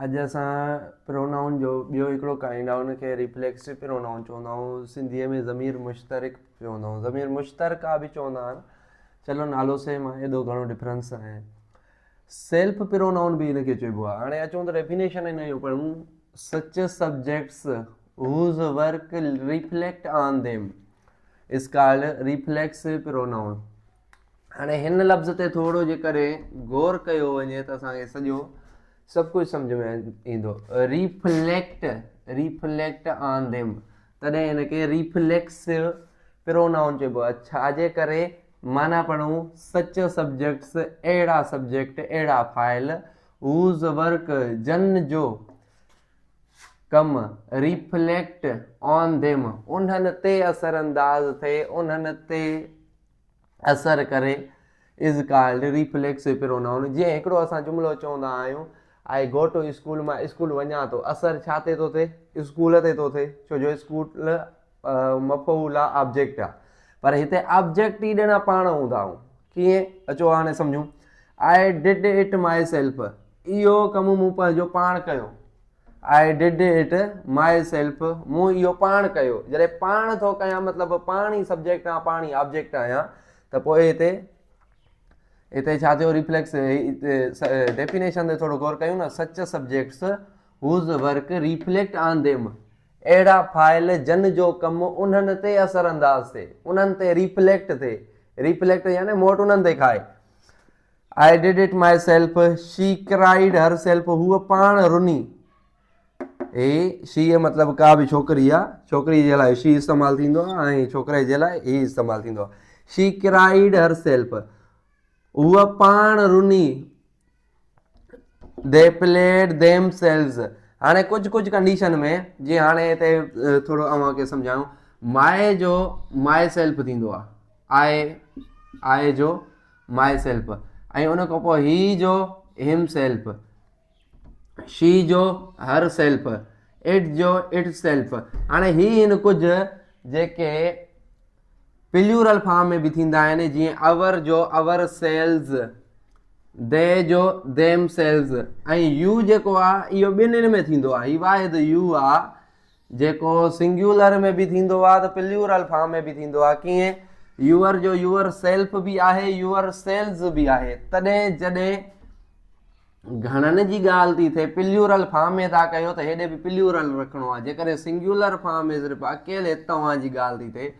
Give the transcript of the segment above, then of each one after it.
अॼु असां प्रोनाउन जो ॿियो हिकिड़ो काइंड आहे उनखे रिफ्लेक्सिव प्रोनाउन चवंदा आहियूं। सिंधीअ में ज़मीर मुश्तरक चवंदा आहियूं, ज़मीर मुश्तरका बि चवंदा आहिनि। चलो नालो सेम आहे, एॾो घणो डिफरेंस आहे। सेल्फ प्रोनाउन बि हिनखे चइबो आहे। हाणे अचूं त डेफिनेशन हिन जो पढ़ूं। सच subjects whose work reflect on them is called reflexive pronoun। हाणे हिन लफ़्ज़ ते थोरो जे करे गौर कयो वञे त असांखे सभु कुझु सम्झ में ईंदो। रिफ्लेक्ट ऑन देम, तॾहिं हिनखे रिफ्लेक्सिव प्रोनाउन चइबो आहे। छाजे करे? माना पढ़ूं सच सब्जेक्ट्स, अहिड़ा सब्जेक्ट, अहिड़ा फाइल, हूज़ वर्क, जन जो कम, रिफ्लेक्ट ऑन देम, उन्हनि ते असरअंदाज़ थिए, उन्हनि ते असर करे, इज़ कॉल्ड रिफ्लेक्सिव प्रोनाउन। जीअं हिकिड़ो असां जुमिलो चवंदा आहियूं, आई गो टू स्कूल, मां स्कूल वञा थो। असर छा ते थो थिए? स्कूल ते थो थिए, छो जो स्कूल मफ़ऊल आहे, ऑब्जेक्ट आहे। पर हिते ऑब्जेक्ट ई ॼणा पाण हूंदा आहियूं। कीअं? अचो हाणे सम्झूं। I did it myself, इहो कमु मूं पंहिंजो पाण कयो। I did it myself, मूं इहो पाण कयो। जॾहिं पाण थो कयां मतिलबु पाण ई सब्जेक्ट आहे, पाण ई ऑब्जेक्ट आहियां, त पोइ हिते छा थियो? रिफ्लेक्स। डेफिनेशन ते थोरो गौर कयूं न। सच subjects who's work reflect on them, अहिड़ा फाइल जन जो कमु उन्हनि ते असरअंदाज़ थिए, उन्हनि ते रिफ्लेक्ट थिए। रिफ्लेक्ट यानी मोट उन्हनि ते खाए। आई did it my self, she cried her self, हूअ पाण रुनी। शी मतिलबु का बि छोकिरी आहे, छोकिरी जे लाइ शी इस्तेमालु थींदो आहे ऐं छोकिरे जे लाइ ही इस्तेमालु थींदो आहे। शी क्राइड हर सेल्फ, हूअ पाण रुनी। They played themselves. हाणे कुझु कंडीशन में, जीअं हाणे हिते थोरो अव्हांखे सम्झायूं। माए जो माए सेल्फ थींदो आहे, आए जो माए सेल्फ, ऐं उन खां पोइ ही जो हिम सेल्फ, शी जो हर सेल्फ, इट जो इट सेल्फ। हाणे ही हिन कुझु जेके प्लूरल फॉर्म में बि थींदा आहिनि, जीअं अवर जो अवर सेल्स, दे जो देम सेल्स, ऐं यू जेको आहे इहो ॿिन्हिनि में थींदो आहे। ही वाहिद यू आहे जेको सिंगुलर में बि थींदो आहे त प्लूरल फॉर्म में बि थींदो आहे। कीअं? यूअर जो यूअर सेल्फ बि आहे, यूअर सेल्स बि आहे। तॾहिं जॾहिं घणनि जी ॻाल्हि थी थिए, प्लूरल फॉर्म में था कयो त हेॾे बि प्लूरल रखिणो आहे। जेकॾहिं सिंगुलर फॉर्म में सिर्फ़ु अकेले तव्हांजी ॻाल्हि थी थिए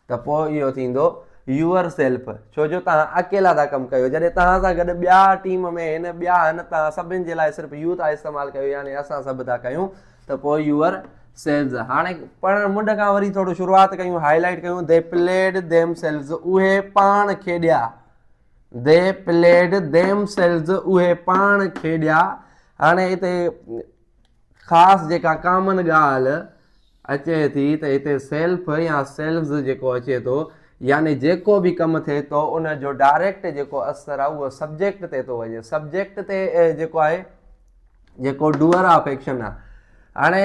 त पोइ इहो थींदो यूअर सेल्फ, छो जो तव्हां अकेला था कमु कयो। जॾहिं तव्हां सां गॾु ॿिया टीम में आहिनि, ॿिया आहिनि, तव्हां सभिनि जे लाइ सिर्फ़ु यू था इस्तेमालु कयो, यानी असां सभु था कयूं, त पोइ यूअर सेल्स। हाणे पढ़णु मुंड खां वरी थोरो शुरूआति कयूं, हाईलाइट कयूं। दे प्लेड देम सेल्स, उहे पाण खेॾिया। दे प्लेड देम सेल्स, उहे पाण खेॾिया। हाणे हिते ख़ासि जेका कॉमन ॻाल्हि अचे थी त हिते सेल्फ या सेल्स जेको अचे थो, यानी जेको बि कमु थिए थो उन जो डायरेक्ट जेको असरु आहे उहो सब्जेक्ट ते थो वञे। सब्जेक्ट ते जेको आहे, जेको डूअर ऑफ एक्शन आहे। हाणे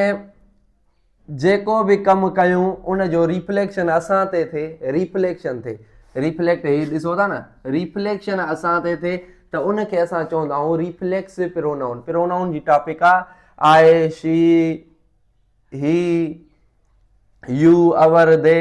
जेको बि कमु कयूं उन जो रिफ्लेक्शन असां ते थिए, रिफ्लेक्शन थिए, रिफ्लेक्ट ही ॾिसो था न, रिफ्लेक्शन असां ते थिए त उनखे असां चवंदा आहियूं रिफ्लेक्सिव प्रोनाउन। प्रोनाउन जी टॉपिक आहे आई, शी, ही, यू, अवर, दे,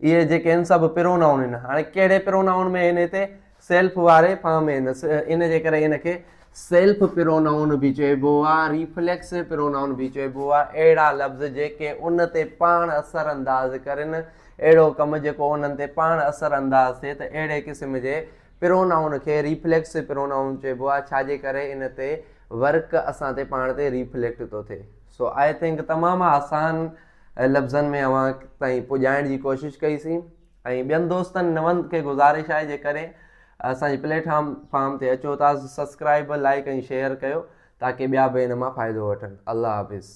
इहे जेके आहिनि सभु प्रोनाउन आहिनि। हाणे कहिड़े प्रोनाउन में आहिनि? हिते सेल्फ वारे फॉर्म में आहिनि। इन जे करे हिनखे सेल्फ प्रोनाउन बि चइबो आहे, रिफ्लेक्सिव प्रोनाउन बि चइबो आहे। अहिड़ा लफ़्ज़ जेके उन ते पाण असरअंदाज़ करनि, अहिड़ो कमु जेको उन्हनि ते पाण असरअंदाज़ थिए, त अहिड़े क़िस्म जे प्रोनाउन खे रिफ्लेक्सिव प्रोनाउन चइबो आहे। छाजे करे? इन ते वर्क असां ते पाण ते रिफ्लेक्ट थो थिए। सो आई थिंक तमामु आसान लफ़्ज़नि में अव्हां ताईं पुॼाइण जी कोशिशि कईसीं। ऐं ॿियनि दोस्तनि नवनि खे गुज़ारिश आहे जेकॾहिं असांजी प्लेटफॉर्म ते अचो था, सब्सक्राइब, लाइक ऐं शेयर कयो ताकी ॿिया बि हिन मां फ़ाइदो वठनि। अल्लाह हाफ़िज़।